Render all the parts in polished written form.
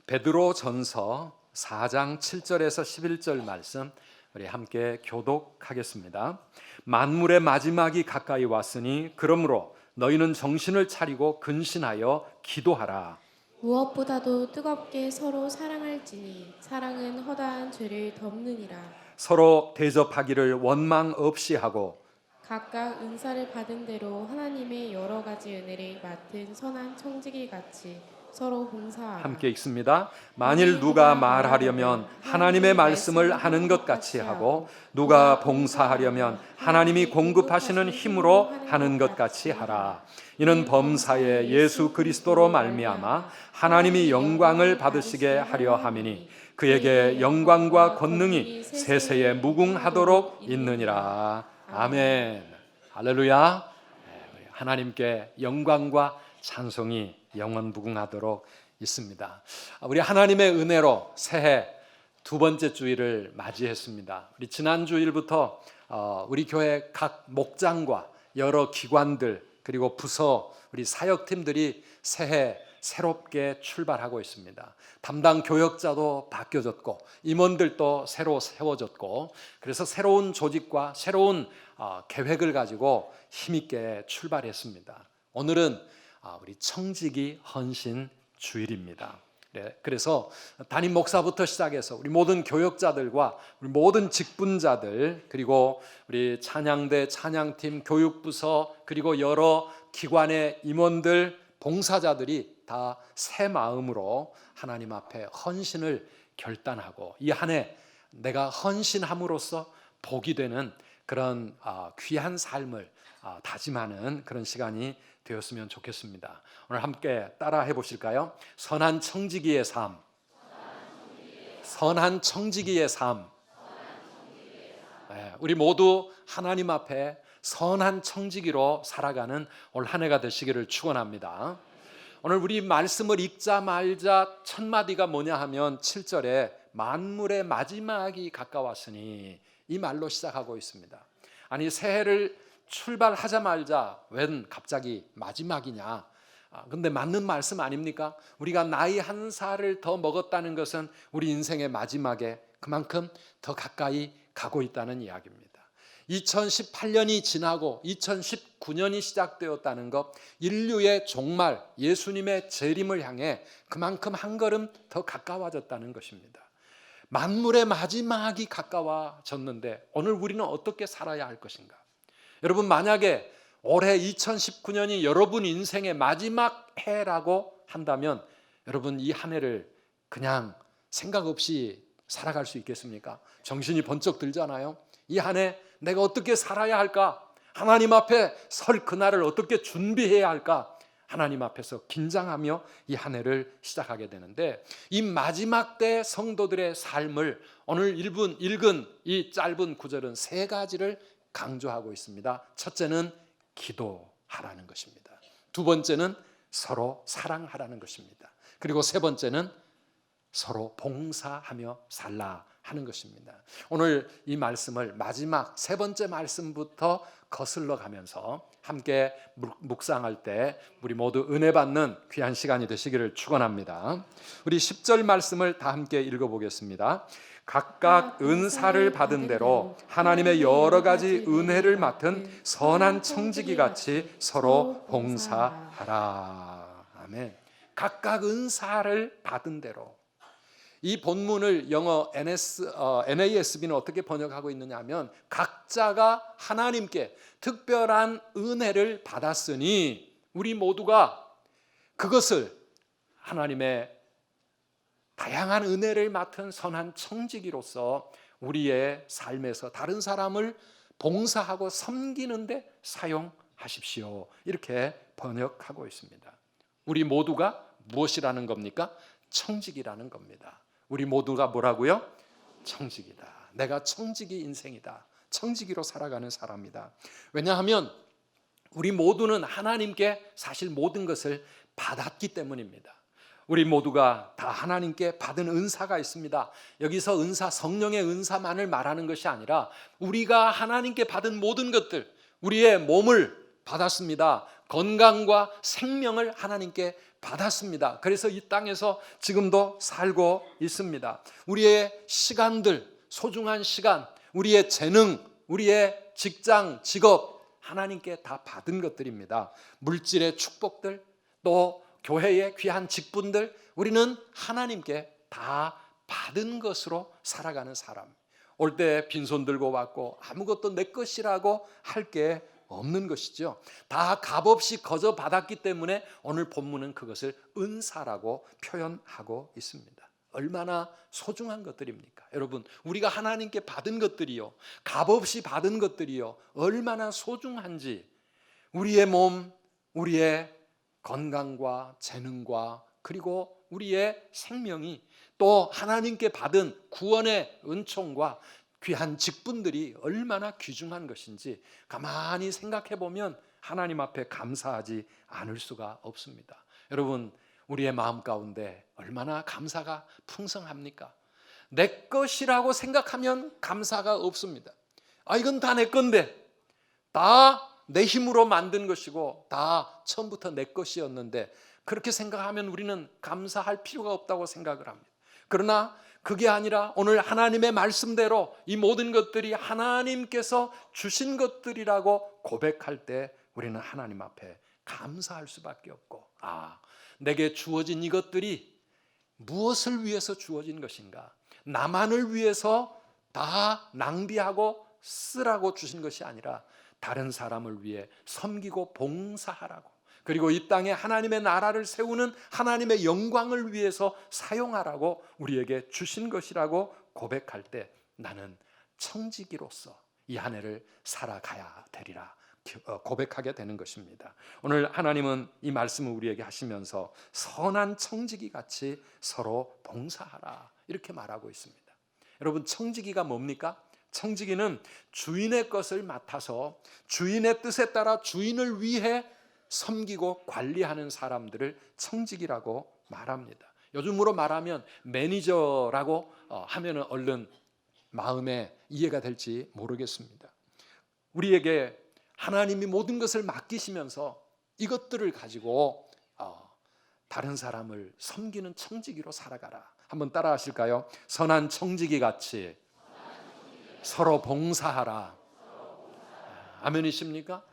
베드로전서 4장 7절에서 11절 말씀 우리 함께 교독하겠습니다. 만물의 마지막이 가까이 왔으니 그러므로 너희는 정신을 차리고 근신하여 기도하라. 무엇보다도 뜨겁게 서로 사랑할지니 사랑은 허다한 죄를 덮느니라. 서로 대접하기를 원망 없이 하고 각각 은사를 받은 대로 하나님의 여러 가지 은혜를 맡은 선한 청지기 같이 서로 봉사하라. 함께 읽습니다. 만일 누가 말하려면 하나님의 말씀을 하는 것 같이 하고 누가 봉사하려면 하나님이 공급하시는 힘으로 하는 것 같이 하라. 이는 범사에 예수 그리스도로 말미암아 하나님이 영광을 받으시게 하려 함이니 그에게 영광과 권능이 세세에 무궁하도록 있느니라. 아멘. 할렐루야. 하나님께 영광과 찬송이 영원 무궁하도록 있습니다. 우리 하나님의 은혜로 새해 두 번째 주일을 맞이했습니다. 우리 지난 주일부터 우리 교회 각 목장과 여러 기관들 그리고 부서 우리 사역팀들이 새해 새롭게 출발하고 있습니다. 담당 교역자도 바뀌어졌고 임원들도 새로 세워졌고 그래서 새로운 조직과 새로운 계획을 가지고 힘있게 출발했습니다. 오늘은 우리 청지기 헌신 주일입니다. 그래서 담임 목사부터 시작해서 우리 모든 교역자들과 우리 모든 직분자들 그리고 우리 찬양대 찬양팀 교육부서 그리고 여러 기관의 임원들 봉사자들이 다 새 마음으로 하나님 앞에 헌신을 결단하고 이 한 해 내가 헌신함으로써 복이 되는 그런 귀한 삶을 다짐하는 그런 시간이 되었으면 좋겠습니다. 오늘 함께 따라 해보실까요? 선한 청지기의 삶. 선한 청지기의 삶. 우리 모두 하나님 앞에 선한 청지기로 살아가는 올 한 해가 되시기를 축원합니다. 오늘 우리 말씀을 읽자 말자 첫 마디가 뭐냐 하면 7절에 만물의 마지막이 가까웠으니 이 말로 시작하고 있습니다. 아니 새해를 출발하자마자 웬 갑자기 마지막이냐? 근데 맞는 말씀 아닙니까? 우리가 나이 한 살을 더 먹었다는 것은 우리 인생의 마지막에 그만큼 더 가까이 가고 있다는 이야기입니다. 2018년이 지나고 2019년이 시작되었다는 것, 인류의 종말, 예수님의 재림을 향해 그만큼 한 걸음 더 가까워졌다는 것입니다. 만물의 마지막이 가까워졌는데 오늘 우리는 어떻게 살아야 할 것인가? 여러분 만약에 올해 2019년이 여러분 인생의 마지막 해라고 한다면 여러분 이 한 해를 그냥 생각 없이 살아갈 수 있겠습니까? 정신이 번쩍 들잖아요. 이 한 해 내가 어떻게 살아야 할까? 하나님 앞에 설 그날을 어떻게 준비해야 할까? 하나님 앞에서 긴장하며 이 한 해를 시작하게 되는데 이 마지막 때 성도들의 삶을 오늘 읽은 이 짧은 구절은 세 가지를 강조하고 있습니다. 첫째는 기도하라는 것입니다. 두 번째는 서로 사랑하라는 것입니다. 그리고 세 번째는 서로 봉사하며 살라 하는 것입니다. 오늘 이 말씀을 마지막 세 번째 말씀부터 거슬러 가면서 함께 묵상할 때 우리 모두 은혜 받는 귀한 시간이 되시기를 축원합니다. 우리 10절 말씀을 다 함께 읽어보겠습니다. 각각 은사를 받은 대로 하나님의 여러 가지 은혜를 맡은 선한 청지기 같이 서로 봉사하라. 아멘. 각각 은사를 받은 대로. 이 본문을 영어 NASB는 어떻게 번역하고 있느냐 하면 각자가 하나님께 특별한 은혜를 받았으니 우리 모두가 그것을 하나님의 다양한 은혜를 맡은 선한 청지기로서 우리의 삶에서 다른 사람을 봉사하고 섬기는데 사용하십시오. 이렇게 번역하고 있습니다. 우리 모두가 무엇이라는 겁니까? 청지기라는 겁니다. 우리 모두가 뭐라고요? 청지기다. 내가 청지기 인생이다. 청지기로 살아가는 사람이다. 왜냐하면 우리 모두는 하나님께 사실 모든 것을 받았기 때문입니다. 우리 모두가 다 하나님께 받은 은사가 있습니다. 여기서 은사, 성령의 은사만을 말하는 것이 아니라 우리가 하나님께 받은 모든 것들, 우리의 몸을 받았습니다. 건강과 생명을 하나님께 받았습니다. 그래서 이 땅에서 지금도 살고 있습니다. 우리의 시간들, 소중한 시간, 우리의 재능, 우리의 직장, 직업, 하나님께 다 받은 것들입니다. 물질의 축복들, 또 교회의 귀한 직분들, 우리는 하나님께 다 받은 것으로 살아가는 사람. 올 때 빈손 들고 왔고 아무것도 내 것이라고 할 게 없는 것이죠. 다 값없이 거저 받았기 때문에 오늘 본문은 그것을 은사라고 표현하고 있습니다. 얼마나 소중한 것들입니까? 여러분, 우리가 하나님께 받은 것들이요, 값없이 받은 것들이요, 얼마나 소중한지, 우리의 몸, 우리의 건강과 재능과 그리고 우리의 생명이 또 하나님께 받은 구원의 은총과 귀한 직분들이 얼마나 귀중한 것인지 가만히 생각해 보면 하나님 앞에 감사하지 않을 수가 없습니다. 여러분, 우리의 마음 가운데 얼마나 감사가 풍성합니까? 내 것이라고 생각하면 감사가 없습니다. 이건 다 내 건데, 다 내 힘으로 만든 것이고 다 처음부터 내 것이었는데, 그렇게 생각하면 우리는 감사할 필요가 없다고 생각을 합니다. 그러나 그게 아니라 오늘 하나님의 말씀대로 이 모든 것들이 하나님께서 주신 것들이라고 고백할 때 우리는 하나님 앞에 감사할 수밖에 없고, 내게 주어진 이것들이 무엇을 위해서 주어진 것인가? 나만을 위해서 다 낭비하고 쓰라고 주신 것이 아니라 다른 사람을 위해 섬기고 봉사하라고, 그리고 이 땅에 하나님의 나라를 세우는 하나님의 영광을 위해서 사용하라고 우리에게 주신 것이라고 고백할 때 나는 청지기로서 이 한 해를 살아가야 되리라 고백하게 되는 것입니다. 오늘 하나님은 이 말씀을 우리에게 하시면서 선한 청지기 같이 서로 봉사하라 이렇게 말하고 있습니다. 여러분, 청지기가 뭡니까? 청지기는 주인의 것을 맡아서 주인의 뜻에 따라 주인을 위해 섬기고 관리하는 사람들을 청지기라고 말합니다. 요즘으로 말하면 매니저라고 하면 얼른 마음에 이해가 될지 모르겠습니다. 우리에게 하나님이 모든 것을 맡기시면서 이것들을 가지고 다른 사람을 섬기는 청지기로 살아가라. 한번 따라 하실까요? 선한 청지기 같이 서로 봉사하라. 아멘이십니까?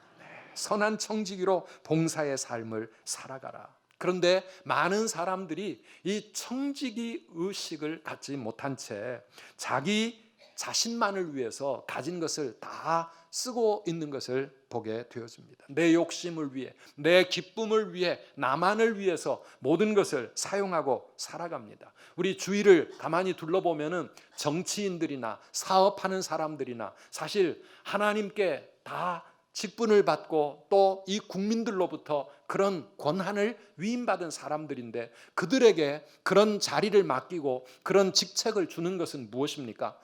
선한 청지기로 봉사의 삶을 살아가라. 그런데 많은 사람들이 이 청지기 의식을 갖지 못한 채 자기 자신만을 위해서 가진 것을 다 쓰고 있는 것을 보게 되어집니다. 내 욕심을 위해, 내 기쁨을 위해, 나만을 위해서 모든 것을 사용하고 살아갑니다. 우리 주위를 가만히 둘러보면은 정치인들이나 사업하는 사람들이나 사실 하나님께 다 직분을 받고 또 이 국민들로부터 그런 권한을 위임받은 사람들인데, 그들에게 그런 자리를 맡기고 그런 직책을 주는 것은 무엇입니까?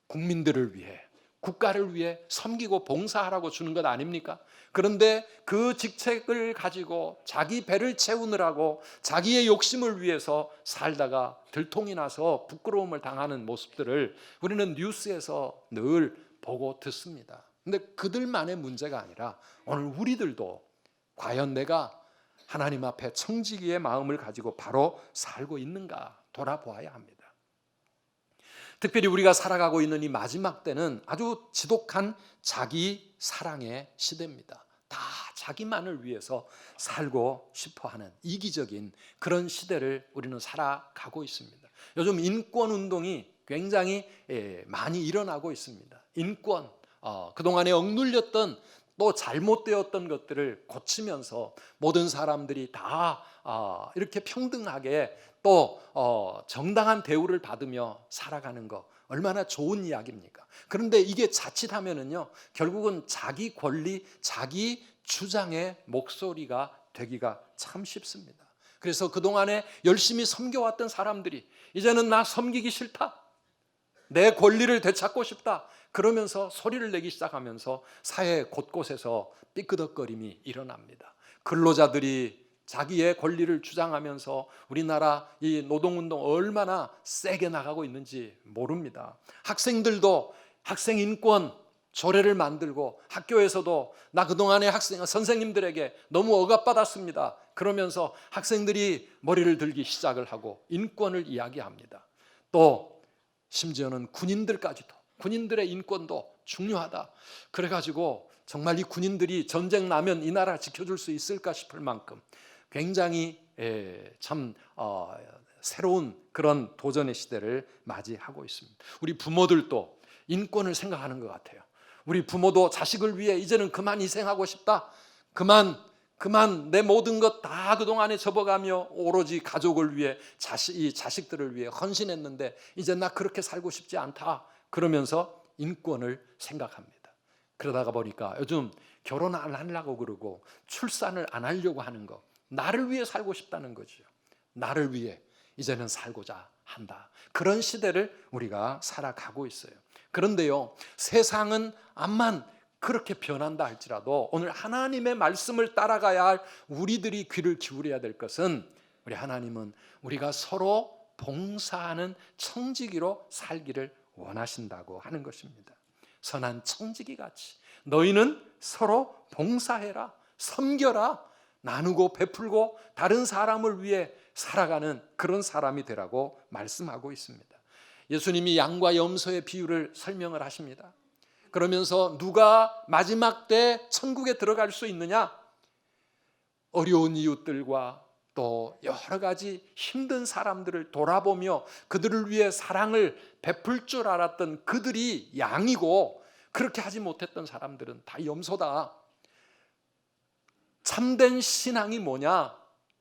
국민들을 위해, 국가를 위해 섬기고 봉사하라고 주는 것 아닙니까? 그런데 그 직책을 가지고 자기 배를 채우느라고 자기의 욕심을 위해서 살다가 들통이 나서 부끄러움을 당하는 모습들을 우리는 뉴스에서 늘 보고 듣습니다. 근데 그들만의 문제가 아니라 오늘 우리들도 과연 내가 하나님 앞에 청지기의 마음을 가지고 바로 살고 있는가 돌아보아야 합니다. 특별히 우리가 살아가고 있는 이 마지막 때는 아주 지독한 자기 사랑의 시대입니다. 다 자기만을 위해서 살고 싶어하는 이기적인 그런 시대를 우리는 살아가고 있습니다. 요즘 인권 운동이 굉장히 많이 일어나고 있습니다. 인권, 그동안에 억눌렸던 또 잘못되었던 것들을 고치면서 모든 사람들이 다 이렇게 평등하게 또 정당한 대우를 받으며 살아가는 거 얼마나 좋은 이야기입니까? 그런데 이게 자칫하면은요, 결국은 자기 권리, 자기 주장의 목소리가 되기가 참 쉽습니다. 그래서 그동안에 열심히 섬겨왔던 사람들이 이제는 나 섬기기 싫다, 내 권리를 되찾고 싶다, 그러면서 소리를 내기 시작하면서 사회 곳곳에서 삐끄덕거림이 일어납니다. 근로자들이 자기의 권리를 주장하면서 우리나라 이 노동운동 얼마나 세게 나가고 있는지 모릅니다. 학생들도 학생 인권 조례를 만들고 학교에서도 나 그동안에 선생님들에게 너무 억압받았습니다. 그러면서 학생들이 머리를 들기 시작을 하고 인권을 이야기합니다. 또 심지어는 군인들까지도 군인들의 인권도 중요하다. 그래가지고 정말 이 군인들이 전쟁 나면 이 나라 지켜줄 수 있을까 싶을 만큼 굉장히 참 새로운 그런 도전의 시대를 맞이하고 있습니다. 우리 부모들도 인권을 생각하는 것 같아요. 우리 부모도 자식을 위해 이제는 그만 희생하고 싶다. 그만 내 모든 것 다 그동안에 접어가며 오로지 가족을 위해 이 자식들을 위해 헌신했는데 이제 나 그렇게 살고 싶지 않다. 그러면서 인권을 생각합니다. 그러다가 보니까 요즘 결혼 안 하려고 그러고 출산을 안 하려고 하는 거, 나를 위해 살고 싶다는 거죠. 나를 위해 이제는 살고자 한다. 그런 시대를 우리가 살아가고 있어요. 그런데요, 세상은 암만 그렇게 변한다 할지라도 오늘 하나님의 말씀을 따라가야 할 우리들이 귀를 기울여야 될 것은, 우리 하나님은 우리가 서로 봉사하는 청지기로 살기를 원하신다고 하는 것입니다. 선한 청지기 같이 너희는 서로 봉사해라, 섬겨라, 나누고 베풀고 다른 사람을 위해 살아가는 그런 사람이 되라고 말씀하고 있습니다. 예수님이 양과 염소의 비유를 설명을 하십니다. 그러면서 누가 마지막 때 천국에 들어갈 수 있느냐? 어려운 이웃들과 또 여러 가지 힘든 사람들을 돌아보며 그들을 위해 사랑을 베풀 줄 알았던 그들이 양이고, 그렇게 하지 못했던 사람들은 다 염소다. 참된 신앙이 뭐냐?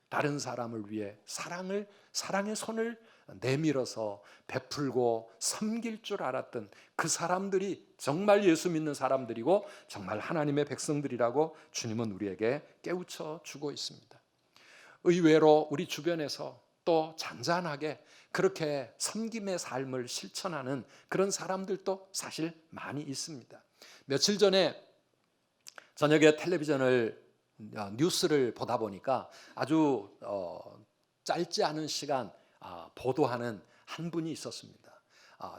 다른 사람을 위해 사랑의 손을 내밀어서 베풀고 섬길 줄 알았던 그 사람들이 정말 예수 믿는 사람들이고 정말 하나님의 백성들이라고 주님은 우리에게 깨우쳐 주고 있습니다. 의외로 우리 주변에서 또 잔잔하게 그렇게 섬김의 삶을 실천하는 그런 사람들도 사실 많이 있습니다. 며칠 전에 저녁에 텔레비전을 뉴스를 보다 보니까 아주 짧지 않은 시간 보도하는 한 분이 있었습니다.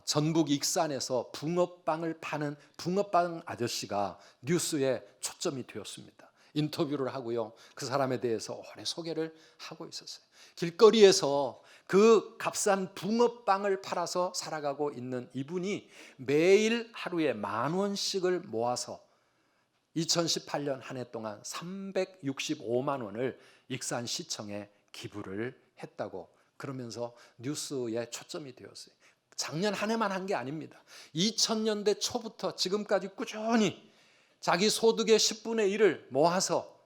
전북 익산에서 붕어빵을 파는 붕어빵 아저씨가 뉴스에 초점이 되었습니다. 인터뷰를 하고요, 그 사람에 대해서 오래 소개를 하고 있었어요. 길거리에서 그 값싼 붕어빵을 팔아서 살아가고 있는 이분이 매일 하루에 10,000원씩을 모아서 2018년 한 해 동안 365만 원을 익산시청에 기부를 했다고 그러면서 뉴스에 초점이 되었어요. 작년 한 해만 한 게 아닙니다. 2000년대 초부터 지금까지 꾸준히 자기 소득의 10분의 1을 모아서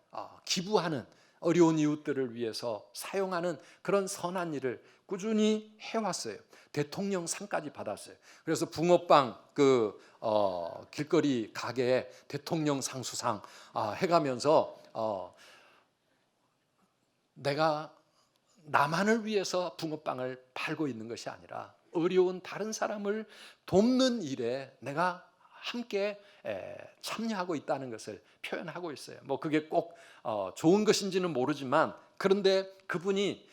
기부하는, 어려운 이웃들을 위해서 사용하는 그런 선한 일을 꾸준히 해왔어요. 대통령 상까지 받았어요. 그래서 붕어빵 길거리 가게에 대통령 상 수상 해가면서 내가 나만을 위해서 붕어빵을 팔고 있는 것이 아니라 어려운 다른 사람을 돕는 일에 내가 함께 참여하고 있다는 것을 표현하고 있어요. 뭐 그게 꼭 좋은 것인지는 모르지만, 그런데 그분이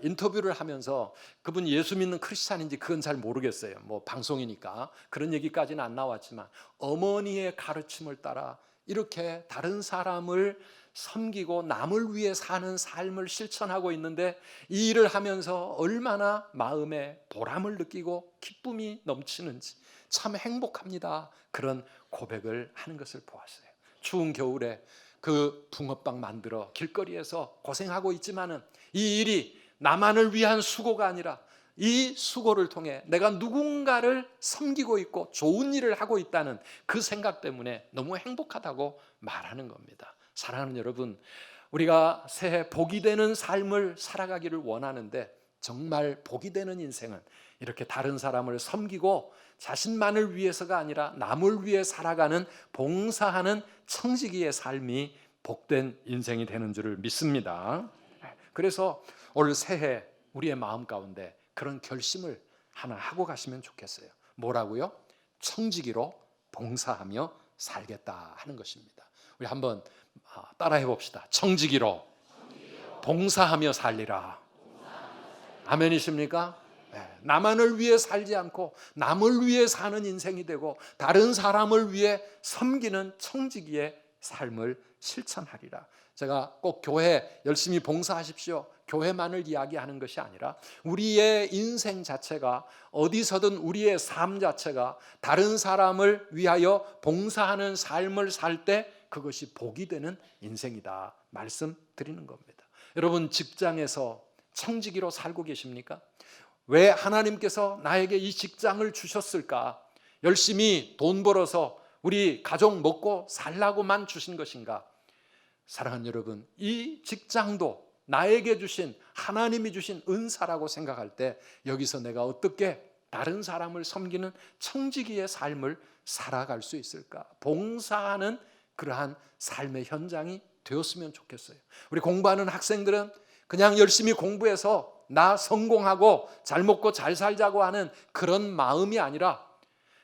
인터뷰를 하면서 그분이 예수 믿는 크리스찬인지 그건 잘 모르겠어요. 뭐 방송이니까 그런 얘기까지는 안 나왔지만 어머니의 가르침을 따라 이렇게 다른 사람을 섬기고 남을 위해 사는 삶을 실천하고 있는데, 이 일을 하면서 얼마나 마음에 보람을 느끼고 기쁨이 넘치는지 참 행복합니다. 그런 고백을 하는 것을 보았어요. 추운 겨울에 그 붕어빵 만들어 길거리에서 고생하고 있지만은 이 일이 나만을 위한 수고가 아니라 이 수고를 통해 내가 누군가를 섬기고 있고 좋은 일을 하고 있다는 그 생각 때문에 너무 행복하다고 말하는 겁니다. 사랑하는 여러분, 우리가 새해 복이 되는 삶을 살아가기를 원하는데, 정말 복이 되는 인생은 이렇게 다른 사람을 섬기고 자신만을 위해서가 아니라 남을 위해 살아가는, 봉사하는 청지기의 삶이 복된 인생이 되는 줄을 믿습니다. 그래서 올 새해 우리의 마음 가운데 그런 결심을 하나 하고 가시면 좋겠어요. 뭐라고요? 청지기로 봉사하며 살겠다 하는 것입니다. 우리 한번 따라해 봅시다. 청지기로 봉사하며 살리라. 아멘이십니까? 나만을 위해 살지 않고 남을 위해 사는 인생이 되고 다른 사람을 위해 섬기는 청지기의 삶을 실천하리라. 제가 꼭 교회 열심히 봉사하십시오, 교회만을 이야기하는 것이 아니라 우리의 인생 자체가, 어디서든 우리의 삶 자체가 다른 사람을 위하여 봉사하는 삶을 살 때 그것이 복이 되는 인생이다 말씀드리는 겁니다. 여러분, 직장에서 청지기로 살고 계십니까? 왜 하나님께서 나에게 이 직장을 주셨을까? 열심히 돈 벌어서 우리 가족 먹고 살라고만 주신 것인가? 사랑하는 여러분, 이 직장도 나에게 주신, 하나님이 주신 은사라고 생각할 때 여기서 내가 어떻게 다른 사람을 섬기는 청지기의 삶을 살아갈 수 있을까? 봉사하는 그러한 삶의 현장이 되었으면 좋겠어요. 우리 공부하는 학생들은 그냥 열심히 공부해서 나 성공하고 잘 먹고 잘 살자고 하는 그런 마음이 아니라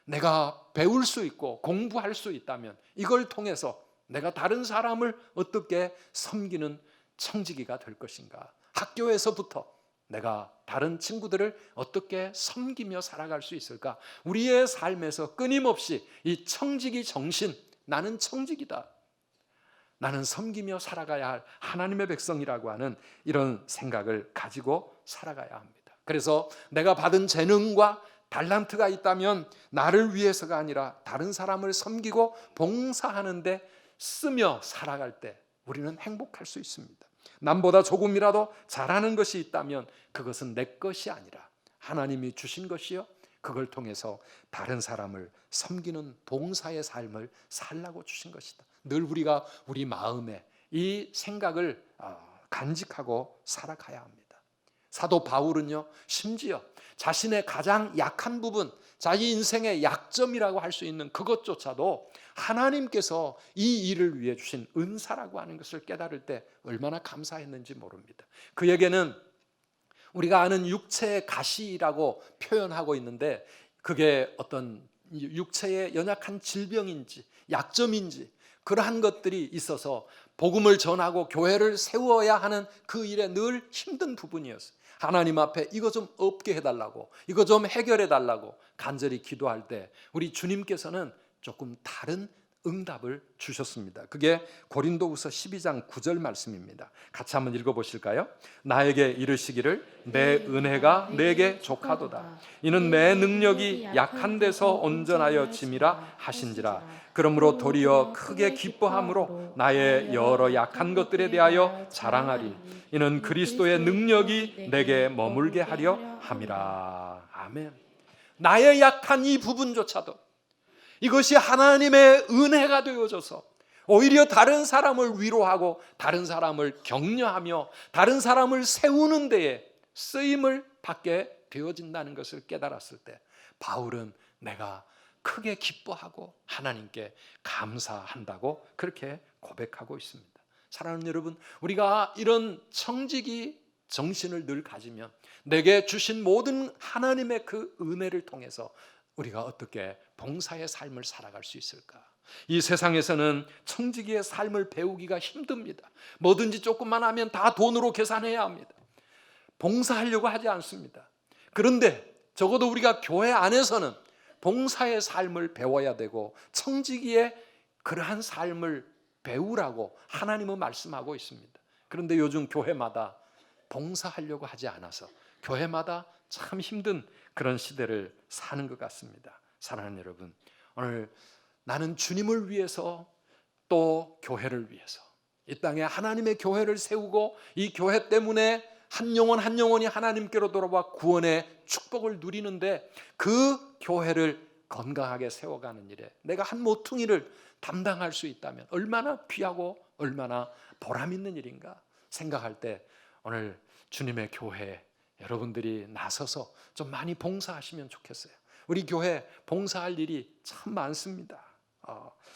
내가 배울 수 있고 공부할 수 있다면 이걸 통해서 내가 다른 사람을 어떻게 섬기는 청지기가 될 것인가? 학교에서부터 내가 다른 친구들을 어떻게 섬기며 살아갈 수 있을까? 우리의 삶에서 끊임없이 이 청지기 정신, 나는 청지기다, 나는 섬기며 살아가야 할 하나님의 백성이라고 하는 이런 생각을 가지고 살아가야 합니다. 그래서 내가 받은 재능과 달란트가 있다면 나를 위해서가 아니라 다른 사람을 섬기고 봉사하는 데 쓰며 살아갈 때 우리는 행복할 수 있습니다. 남보다 조금이라도 잘하는 것이 있다면 그것은 내 것이 아니라 하나님이 주신 것이요, 그걸 통해서 다른 사람을 섬기는 봉사의 삶을 살라고 주신 것이다. 늘 우리가 우리 마음에 이 생각을 간직하고 살아가야 합니다. 사도 바울은요, 심지어 자신의 가장 약한 부분, 자기 인생의 약점이라고 할 수 있는 그것조차도 하나님께서 이 일을 위해 주신 은사라고 하는 것을 깨달을 때 얼마나 감사했는지 모릅니다. 그에게는 우리가 아는 육체의 가시라고 표현하고 있는데 그게 어떤 육체의 연약한 질병인지 약점인지 그러한 것들이 있어서 복음을 전하고 교회를 세워야 하는 그 일에 늘 힘든 부분이었어요. 하나님 앞에 이거 좀 없게 해달라고, 이거 좀 해결해달라고 간절히 기도할 때 우리 주님께서는 조금 다른 응답을 주셨습니다. 그게 고린도후서 12장 9절 말씀입니다. 같이 한번 읽어보실까요? 나에게 이르시기를 내 은혜가 내게 족하도다. 이는 내 능력이 약한 데서 온전하여 짐이라 하신지라. 그러므로 도리어 크게 기뻐함으로 나의 여러 약한 것들에 대하여 자랑하리. 이는 그리스도의 능력이 내게 머물게 하려 함이라. 아멘. 나의 약한 이 부분조차도 이것이 하나님의 은혜가 되어져서 오히려 다른 사람을 위로하고 다른 사람을 격려하며 다른 사람을 세우는 데에 쓰임을 받게 되어진다는 것을 깨달았을 때 바울은 내가 크게 기뻐하고 하나님께 감사한다고 그렇게 고백하고 있습니다. 사랑하는 여러분, 우리가 이런 청지기 정신을 늘 가지면 내게 주신 모든 하나님의 그 은혜를 통해서 우리가 어떻게 봉사의 삶을 살아갈 수 있을까? 이 세상에서는 청지기의 삶을 배우기가 힘듭니다. 뭐든지 조금만 하면 다 돈으로 계산해야 합니다. 봉사하려고 하지 않습니다. 그런데 적어도 우리가 교회 안에서는 봉사의 삶을 배워야 되고 청지기의 그러한 삶을 배우라고 하나님은 말씀하고 있습니다. 그런데 요즘 교회마다 봉사하려고 하지 않아서 교회마다 참 힘든 그런 시대를 사는 것 같습니다. 사랑하는 여러분, 오늘 나는 주님을 위해서 또 교회를 위해서 이 땅에 하나님의 교회를 세우고 이 교회 때문에 한 영혼 한 영혼이 하나님께로 돌아와 구원의 축복을 누리는데 그 교회를 건강하게 세워가는 일에 내가 한 모퉁이를 담당할 수 있다면 얼마나 귀하고 얼마나 보람 있는 일인가 생각할 때 오늘 주님의 교회에 여러분들이 나서서 좀 많이 봉사하시면 좋겠어요. 우리 교회 봉사할 일이 참 많습니다.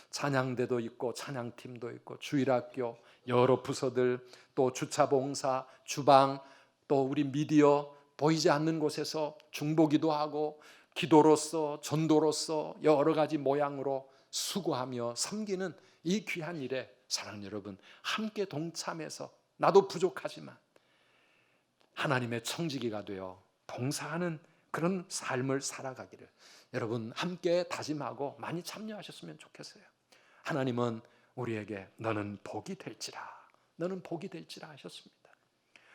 찬양대도 있고 찬양팀도 있고 주일학교, 여러 부서들, 또 주차봉사, 주방, 또 우리 미디어 보이지 않는 곳에서 중보기도 하고 기도로서 전도로서 여러 가지 모양으로 수고하며 섬기는 이 귀한 일에 사랑하는 여러분 함께 동참해서 나도 부족하지만 하나님의 청지기가 되어 봉사하는 그런 삶을 살아가기를 여러분 함께 다짐하고 많이 참여하셨으면 좋겠어요. 하나님은 우리에게 너는 복이 될지라, 너는 복이 될지라 하셨습니다.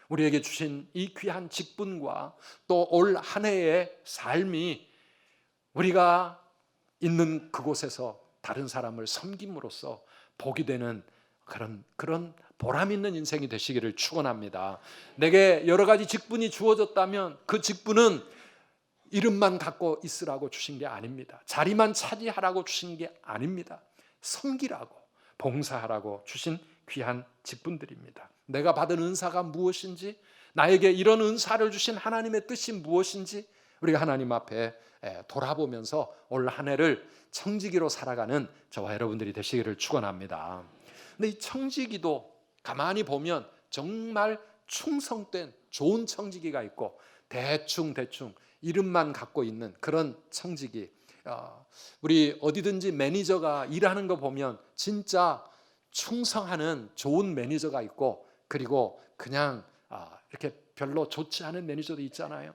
우리에게 주신 이 귀한 직분과 또 올 한 해의 삶이 우리가 있는 그곳에서 다른 사람을 섬김으로써 복이 되는 그런 보람 있는 인생이 되시기를 축원합니다. 내게 여러 가지 직분이 주어졌다면 그 직분은 이름만 갖고 있으라고 주신 게 아닙니다. 자리만 차지하라고 주신 게 아닙니다. 섬기라고, 봉사하라고 주신 귀한 직분들입니다. 내가 받은 은사가 무엇인지, 나에게 이런 은사를 주신 하나님의 뜻이 무엇인지 우리가 하나님 앞에 돌아보면서 올 한 해를 청지기로 살아가는 저와 여러분들이 되시기를 축원합니다. 근데 이 청지기도 가만히 보면 정말 충성된 좋은 청지기가 있고 대충 이름만 갖고 있는 그런 청지기. 우리 어디든지 매니저가 일하는 거 보면 진짜 충성하는 좋은 매니저가 있고, 그리고 그냥 이렇게 별로 좋지 않은 매니저도 있잖아요.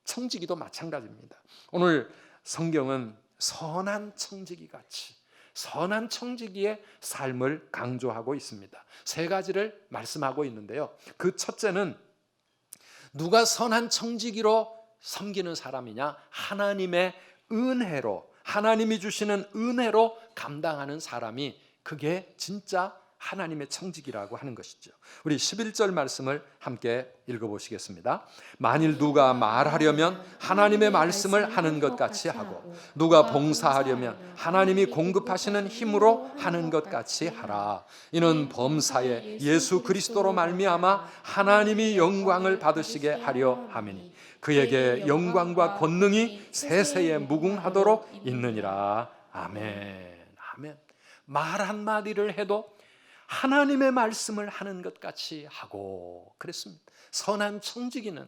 청지기도 마찬가지입니다. 오늘 성경은 선한 청지기 같이 선한 청지기의 삶을 강조하고 있습니다. 세 가지를 말씀하고 있는데요. 그 첫째는 누가 선한 청지기로 섬기는 사람이냐? 하나님의 은혜로, 하나님이 주시는 은혜로 감당하는 사람이 그게 진짜 하나님의 청지기라고 하는 것이죠. 우리 11절 말씀을 함께 읽어보시겠습니다. 만일 누가 말하려면 하나님의 말씀을 하는 것 같이 하고, 누가 봉사하려면 하나님이 공급하시는 힘으로 하는 것 같이 하라. 이는 범사에 예수 그리스도로 말미암아 하나님이 영광을 받으시게 하려 함이니 그에게 영광과 권능이 세세에 무궁하도록 있느니라. 아멘. 아멘. 말 한마디를 해도 하나님의 말씀을 하는 것 같이 하고 그랬습니다. 선한 청지기는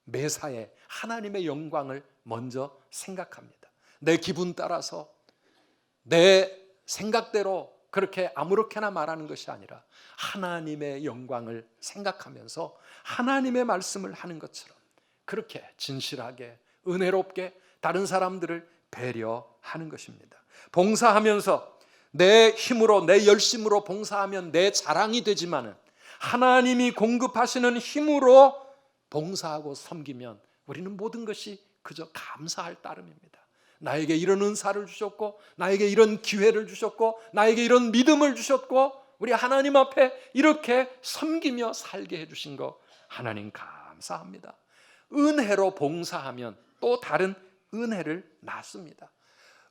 매사에 하나님의 영광을 먼저 생각합니다. 내 기분 따라서 내 생각대로 그렇게 아무렇게나 말하는 것이 아니라 하나님의 영광을 생각하면서 하나님의 말씀을 하는 것처럼 그렇게 진실하게 은혜롭게 다른 사람들을 배려하는 것입니다. 봉사하면서 내 힘으로 내 열심으로 봉사하면 내 자랑이 되지만은 하나님이 공급하시는 힘으로 봉사하고 섬기면 우리는 모든 것이 그저 감사할 따름입니다. 나에게 이런 은사를 주셨고, 나에게 이런 기회를 주셨고, 나에게 이런 믿음을 주셨고, 우리 하나님 앞에 이렇게 섬기며 살게 해주신 거 하나님 감사합니다. 은혜로 봉사하면 또 다른 은혜를 낳습니다.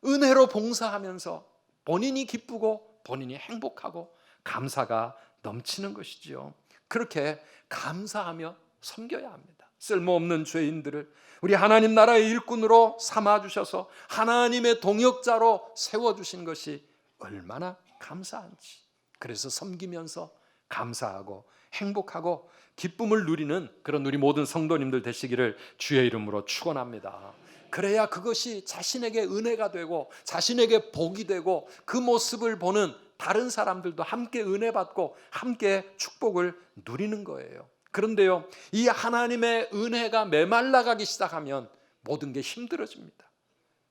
은혜로 봉사하면서 본인이 기쁘고 본인이 행복하고 감사가 넘치는 것이지요. 그렇게 감사하며 섬겨야 합니다. 쓸모없는 죄인들을 우리 하나님 나라의 일꾼으로 삼아주셔서 하나님의 동역자로 세워주신 것이 얼마나 감사한지. 그래서 섬기면서 감사하고 행복하고 기쁨을 누리는 그런 우리 모든 성도님들 되시기를 주의 이름으로 축원합니다. 그래야 그것이 자신에게 은혜가 되고 자신에게 복이 되고 그 모습을 보는 다른 사람들도 함께 은혜 받고 함께 축복을 누리는 거예요. 그런데요, 이 하나님의 은혜가 메말라가기 시작하면 모든 게 힘들어집니다.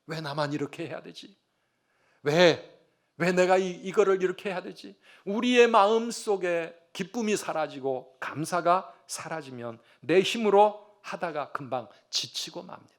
왜 나만 이렇게 해야 되지? 왜 내가 이거를 이렇게 해야 되지? 우리의 마음 속에 기쁨이 사라지고 감사가 사라지면 내 힘으로 하다가 금방 지치고 맙니다.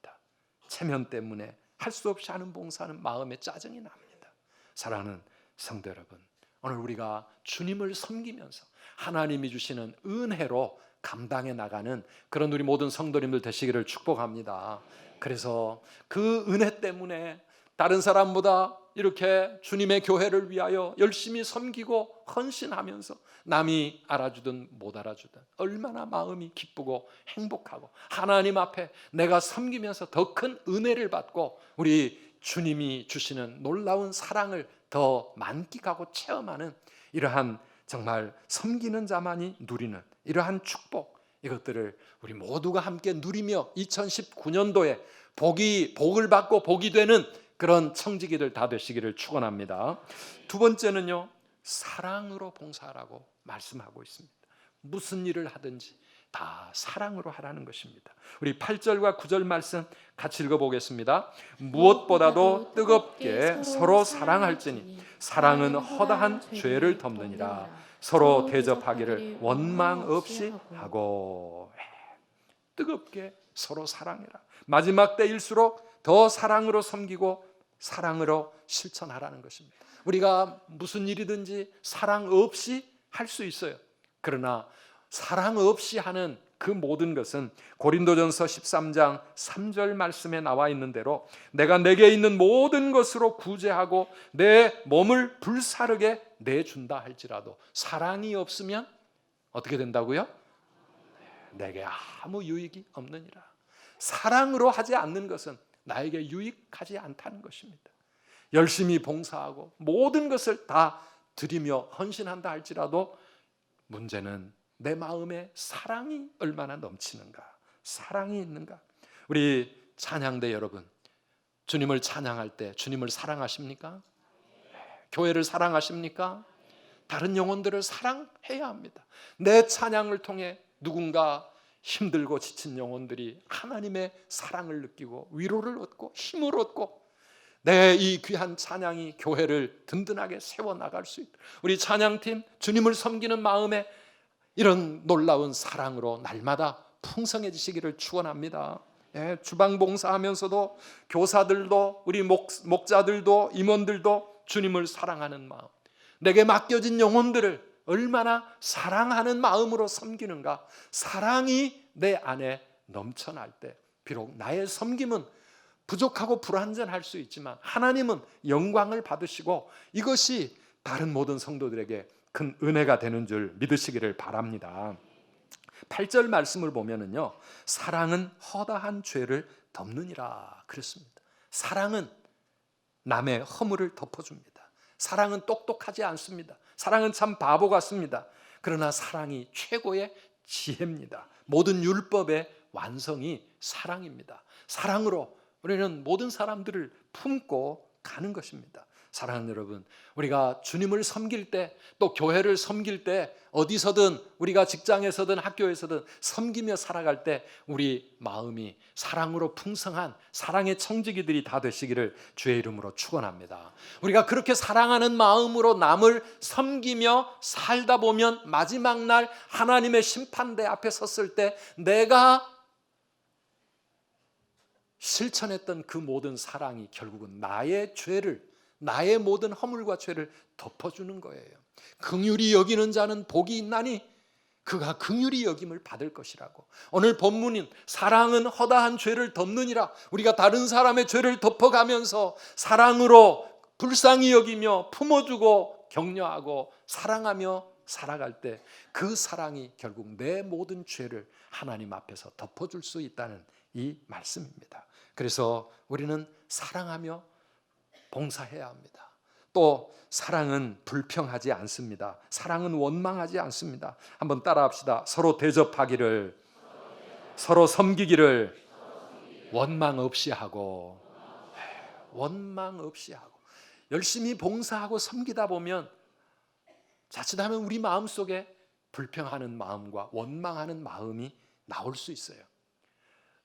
체면 때문에 할 수 없이 하는 봉사는 마음에 짜증이 납니다. 사랑하는 성도 여러분, 오늘 우리가 주님을 섬기면서 하나님이 주시는 은혜로 감당해 나가는 그런 우리 모든 성도님들 되시기를 축복합니다. 그래서 그 은혜 때문에 다른 사람보다 이렇게 주님의 교회를 위하여 열심히 섬기고 헌신하면서 남이 알아주든 못 알아주든 얼마나 마음이 기쁘고 행복하고 하나님 앞에 내가 섬기면서 더 큰 은혜를 받고 우리 주님이 주시는 놀라운 사랑을 더 만끽하고 체험하는 이러한 정말 섬기는 자만이 누리는 이러한 축복, 이것들을 우리 모두가 함께 누리며 2019년도에 복을 받고 복이 되는 그런 청지기들 다 되시기를 축원합니다. 두 번째는요, 사랑으로 봉사하라고 말씀하고 있습니다. 무슨 일을 하든지 다 사랑으로 하라는 것입니다. 우리 8절과 9절 말씀 같이 읽어보겠습니다. 무엇보다도 뜨겁게 서로 사랑할지니 사랑은 허다한 죄를 덮느니라. 서로 대접하기를 원망 없이 하고. 뜨겁게 서로 사랑해라. 마지막 때일수록 더 사랑으로 섬기고 사랑으로 실천하라는 것입니다. 우리가 무슨 일이든지 사랑 없이 할 수 있어요. 그러나 사랑 없이 하는 그 모든 것은 고린도전서 13장 3절 말씀에 나와 있는 대로 내가 내게 있는 모든 것으로 구제하고 내 몸을 불사르게 내준다 할지라도 사랑이 없으면 어떻게 된다고요? 내게 아무 유익이 없느니라. 사랑으로 하지 않는 것은 나에게 유익하지 않다는 것입니다. 열심히 봉사하고 모든 것을 다 드리며 헌신한다 할지라도 문제는 내 마음에 사랑이 얼마나 넘치는가, 사랑이 있는가. 우리 찬양대 여러분, 주님을 찬양할 때 주님을 사랑하십니까? 교회를 사랑하십니까? 다른 영혼들을 사랑해야 합니다. 내 찬양을 통해 누군가 힘들고 지친 영혼들이 하나님의 사랑을 느끼고 위로를 얻고 힘을 얻고 내 이 귀한 찬양이 교회를 든든하게 세워나갈 수 있도록 우리 찬양팀 주님을 섬기는 마음에 이런 놀라운 사랑으로 날마다 풍성해지시기를 축원합니다. 주방 봉사하면서도 교사들도 우리 목자들도 임원들도 주님을 사랑하는 마음, 내게 맡겨진 영혼들을 얼마나 사랑하는 마음으로 섬기는가. 사랑이 내 안에 넘쳐날 때 비록 나의 섬김은 부족하고 불완전할 수 있지만 하나님은 영광을 받으시고 이것이 다른 모든 성도들에게 큰 은혜가 되는 줄 믿으시기를 바랍니다. 8절 말씀을 보면은요, 사랑은 허다한 죄를 덮느니라 그랬습니다. 사랑은 남의 허물을 덮어줍니다. 사랑은 똑똑하지 않습니다. 사랑은 참 바보 같습니다. 그러나 사랑이 최고의 지혜입니다. 모든 율법의 완성이 사랑입니다. 사랑으로 우리는 모든 사람들을 품고 가는 것입니다. 사랑하는 여러분, 우리가 주님을 섬길 때 또 교회를 섬길 때 어디서든 우리가 직장에서든 학교에서든 섬기며 살아갈 때 우리 마음이 사랑으로 풍성한 사랑의 청지기들이 다 되시기를 주의 이름으로 축원합니다. 우리가 그렇게 사랑하는 마음으로 남을 섬기며 살다 보면 마지막 날 하나님의 심판대 앞에 섰을 때 내가 실천했던 그 모든 사랑이 결국은 나의 죄를, 나의 모든 허물과 죄를 덮어주는 거예요. 긍휼히 여기는 자는 복이 있나니 그가 긍휼히 여김을 받을 것이라고. 오늘 본문인 사랑은 허다한 죄를 덮느니라. 우리가 다른 사람의 죄를 덮어가면서 사랑으로 불쌍히 여기며 품어주고 격려하고 사랑하며 살아갈 때 그 사랑이 결국 내 모든 죄를 하나님 앞에서 덮어줄 수 있다는 이 말씀입니다. 그래서 우리는 사랑하며 봉사해야 합니다. 또 사랑은 불평하지 않습니다. 사랑은 원망하지 않습니다. 한번 따라합시다. 서로 대접하기를, 서로 섬기기를 원망 없이 하고, 원망 없이 하고 열심히 봉사하고 섬기다 보면 자칫하면 우리 마음속에 불평하는 마음과 원망하는 마음이 나올 수 있어요.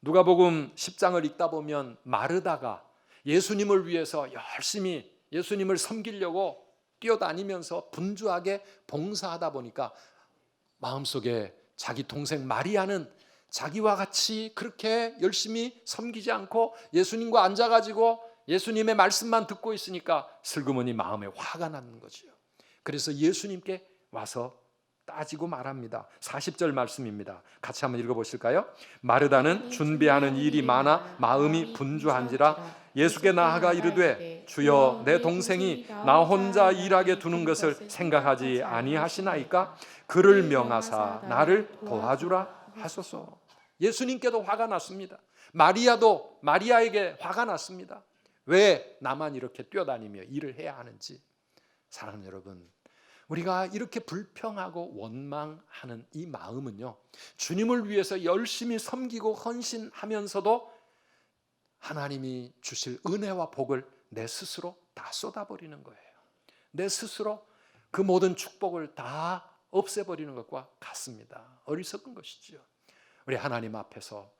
누가복음 10장을 읽다 보면 마르다가 예수님을 위해서 열심히 예수님을 섬기려고 뛰어다니면서 분주하게 봉사하다 보니까 마음속에 자기 동생 마리아는 자기와 같이 그렇게 열심히 섬기지 않고 예수님과 앉아가지고 예수님의 말씀만 듣고 있으니까 슬그머니 마음에 화가 나는 거지요. 그래서 예수님께 와서 따지고 말합니다. 40절 말씀입니다. 같이 한번 읽어보실까요? 마르다는 준비하는 일이 많아 마음이 분주한지라 예수께 나아가 이르되 주여 내 동생이 나 혼자 일하게 두는 것을 생각하지 아니하시나이까? 그를 명하사 나를 도와주라 하소서. 예수님께도 화가 났습니다. 마리아에게 화가 났습니다. 왜 나만 이렇게 뛰어다니며 일을 해야 하는지. 사랑하는 여러분, 우리가 이렇게 불평하고 원망하는 이 마음은요, 주님을 위해서 열심히 섬기고 헌신하면서도 하나님이 주실 은혜와 복을 내 스스로 다 쏟아버리는 거예요. 내 스스로 그 모든 축복을 다 없애버리는 것과 같습니다. 어리석은 것이지요. 우리 하나님 앞에서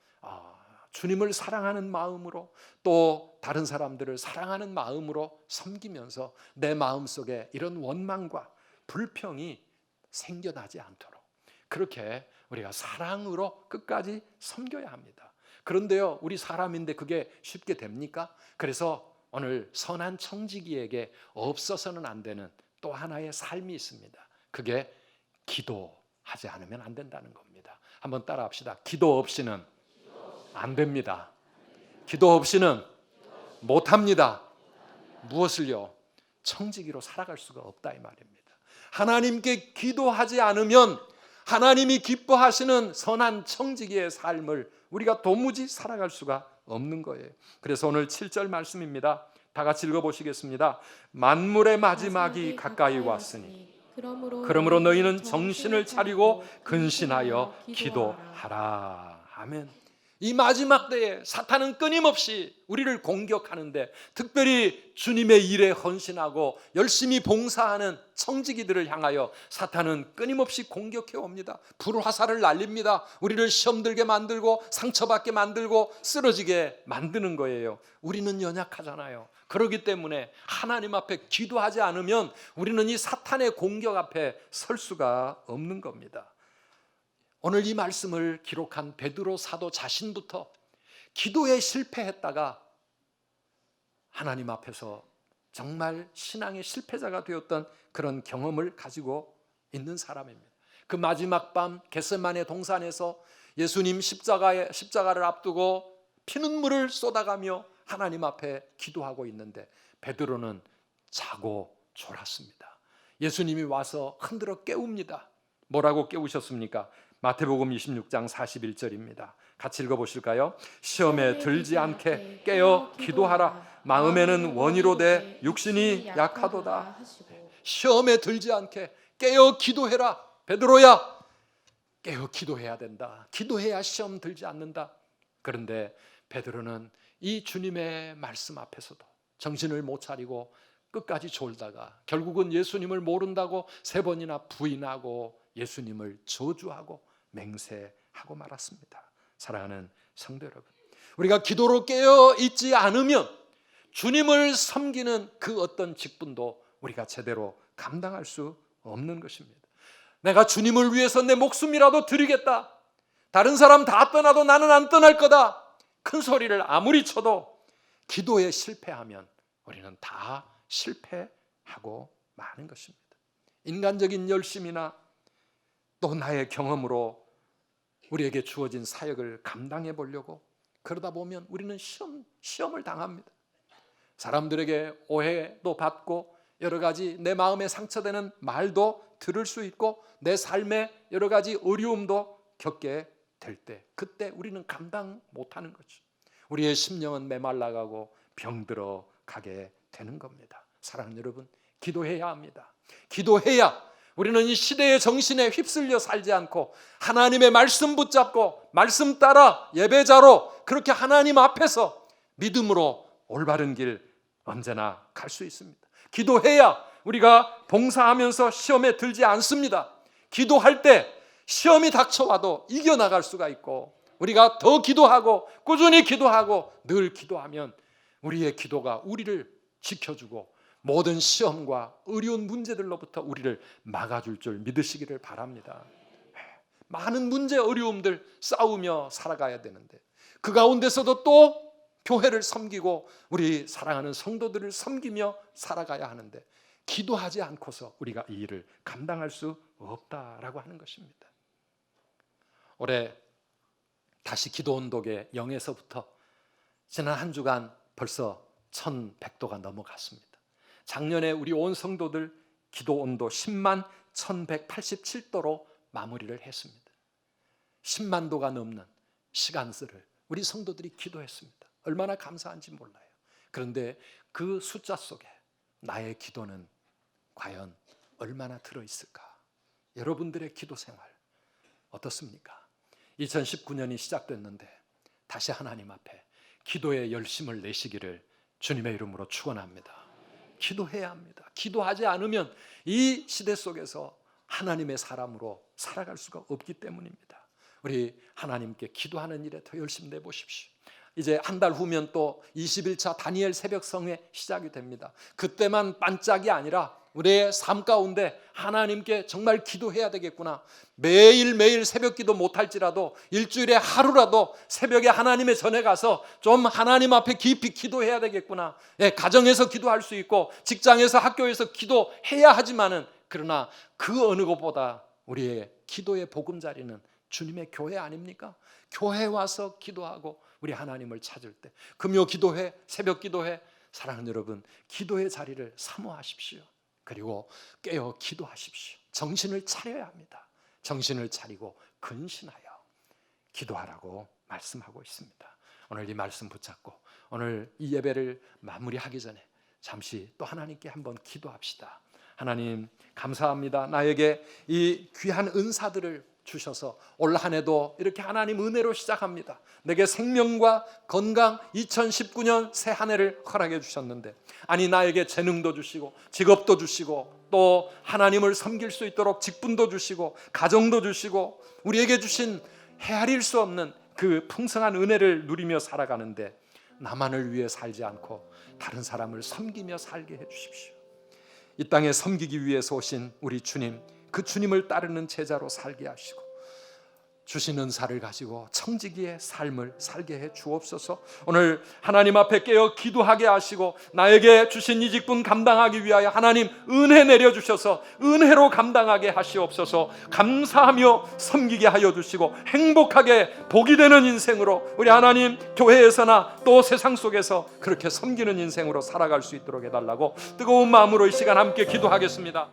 주님을 사랑하는 마음으로 또 다른 사람들을 사랑하는 마음으로 섬기면서 내 마음속에 이런 원망과 불평이 생겨나지 않도록 그렇게 우리가 사랑으로 끝까지 섬겨야 합니다. 그런데요, 우리 사람인데 그게 쉽게 됩니까? 그래서 오늘 선한 청지기에게 없어서는 안 되는 또 하나의 삶이 있습니다. 그게 기도하지 않으면 안 된다는 겁니다. 한번 따라 합시다. 기도 없이는 안 됩니다. 기도 없이는 못합니다. 무엇을요? 청지기로 살아갈 수가 없다 이 말입니다. 하나님께 기도하지 않으면 하나님이 기뻐하시는 선한 청지기의 삶을 우리가 도무지 살아갈 수가 없는 거예요. 그래서 오늘 7절 말씀입니다. 다 같이 읽어보시겠습니다. 만물의 마지막이 가까이 왔으니 그러므로 너희는 정신을 차리고 근신하여 기도하라. 아멘. 이 마지막 때에 사탄은 끊임없이 우리를 공격하는데 특별히 주님의 일에 헌신하고 열심히 봉사하는 청지기들을 향하여 사탄은 끊임없이 공격해 옵니다. 불화살을 날립니다. 우리를 시험 들게 만들고 상처받게 만들고 쓰러지게 만드는 거예요. 우리는 연약하잖아요. 그렇기 때문에 하나님 앞에 기도하지 않으면 우리는 이 사탄의 공격 앞에 설 수가 없는 겁니다. 오늘 이 말씀을 기록한 베드로 사도 자신부터 기도에 실패했다가 하나님 앞에서 정말 신앙의 실패자가 되었던 그런 경험을 가지고 있는 사람입니다. 그 마지막 밤 겟세마네 동산에서 예수님 십자가를 앞두고 피눈물을 쏟아가며 하나님 앞에 기도하고 있는데 베드로는 자고 졸았습니다. 예수님이 와서 흔들어 깨웁니다. 뭐라고 깨우셨습니까? 마태복음 26장 41절입니다. 같이 읽어보실까요? 시험에 들지 않게 깨어 기도하라. 마음에는 원이로되 육신이 약하도다. 시험에 들지 않게 깨어 기도해라. 베드로야, 깨어 기도해야 된다. 기도해야 시험 들지 않는다. 그런데 베드로는 이 주님의 말씀 앞에서도 정신을 못 차리고 끝까지 졸다가 결국은 예수님을 모른다고 3번이나 부인하고 예수님을 저주하고 맹세하고 말았습니다. 사랑하는 성도 여러분, 우리가 기도로 깨어 있지 않으면 주님을 섬기는 그 어떤 직분도 우리가 제대로 감당할 수 없는 것입니다. 내가 주님을 위해서 내 목숨이라도 드리겠다. 다른 사람 다 떠나도 나는 안 떠날 거다. 큰 소리를 아무리 쳐도 기도에 실패하면 우리는 다 실패하고 마는 것입니다. 인간적인 열심이나 또 나의 경험으로 우리에게 주어진 사역을 감당해 보려고 그러다 보면 우리는 시험을 당합니다. 사람들에게 오해도 받고 여러 가지 내 마음에 상처되는 말도 들을 수 있고 내 삶에 여러 가지 어려움도 겪게 될 때 그때 우리는 감당 못하는 거죠. 우리의 심령은 메말라가고 병들어 가게 되는 겁니다. 사랑하는 여러분, 기도해야 합니다. 기도해야 우리는 이 시대의 정신에 휩쓸려 살지 않고 하나님의 말씀 붙잡고 말씀 따라 예배자로 그렇게 하나님 앞에서 믿음으로 올바른 길 언제나 갈 수 있습니다. 기도해야 우리가 봉사하면서 시험에 들지 않습니다. 기도할 때 시험이 닥쳐와도 이겨나갈 수가 있고 우리가 더 기도하고 꾸준히 기도하고 늘 기도하면 우리의 기도가 우리를 지켜주고 모든 시험과 어려운 문제들로부터 우리를 막아줄 줄 믿으시기를 바랍니다. 많은 문제 어려움들 싸우며 살아가야 되는데 그 가운데서도 또 교회를 섬기고 우리 사랑하는 성도들을 섬기며 살아가야 하는데 기도하지 않고서 우리가 이 일을 감당할 수 없다라고 하는 것입니다. 올해 다시 기도온독의 영에서부터 지난 한 주간 벌써 1100도가 넘어갔습니다. 작년에 우리 온 성도들 기도온도 10만 1187도로 마무리를 했습니다. 10만 도가 넘는 시간들을 우리 성도들이 기도했습니다. 얼마나 감사한지 몰라요. 그런데 그 숫자 속에 나의 기도는 과연 얼마나 들어있을까? 여러분들의 기도 생활 어떻습니까? 2019년이 시작됐는데 다시 하나님 앞에 기도의 열심을 내시기를 주님의 이름으로 축원합니다. 기도해야 합니다. 기도하지 않으면 이 시대 속에서 하나님의 사람으로 살아갈 수가 없기 때문입니다. 우리 하나님께 기도하는 일에 더 열심히 내보십시오. 이제 한 달 후면 또 21차 다니엘 새벽성회 시작이 됩니다. 그때만 반짝이 아니라 우리의 삶 가운데 하나님께 정말 기도해야 되겠구나. 매일매일 새벽 기도 못할지라도 일주일에 하루라도 새벽에 하나님의 전에 가서 좀 하나님 앞에 깊이 기도해야 되겠구나. 가정에서 기도할 수 있고 직장에서 학교에서 기도해야 하지만은, 그러나 그 어느 것보다 우리의 기도의 보금자리는 주님의 교회 아닙니까? 교회 와서 기도하고 우리 하나님을 찾을 때, 금요 기도회, 새벽 기도회, 사랑하는 여러분, 기도의 자리를 사모하십시오. 그리고 깨어 기도하십시오. 정신을 차려야 합니다. 정신을 차리고 근신하여 기도하라고 말씀하고 있습니다. 오늘 이 말씀 붙잡고 오늘 이 예배를 마무리하기 전에 잠시 또 하나님께 한번 기도합시다. 하나님 감사합니다. 나에게 이 귀한 은사들을 주셔서 올 한 해도 이렇게 하나님 은혜로 시작합니다. 내게 생명과 건강, 2019년 새 한 해를 허락해 주셨는데, 아니 나에게 재능도 주시고 직업도 주시고 또 하나님을 섬길 수 있도록 직분도 주시고 가정도 주시고 우리에게 주신 헤아릴 수 없는 그 풍성한 은혜를 누리며 살아가는데, 나만을 위해 살지 않고 다른 사람을 섬기며 살게 해 주십시오. 이 땅에 섬기기 위해서 오신 우리 주님, 그 주님을 따르는 제자로 살게 하시고 주신 은사를 가지고 청지기의 삶을 살게 해 주옵소서. 오늘 하나님 앞에 깨어 기도하게 하시고 나에게 주신 이 직분 감당하기 위하여 하나님 은혜 내려주셔서 은혜로 감당하게 하시옵소서. 감사하며 섬기게 하여 주시고 행복하게 복이 되는 인생으로 우리 하나님 교회에서나 또 세상 속에서 그렇게 섬기는 인생으로 살아갈 수 있도록 해달라고 뜨거운 마음으로 이 시간 함께 기도하겠습니다.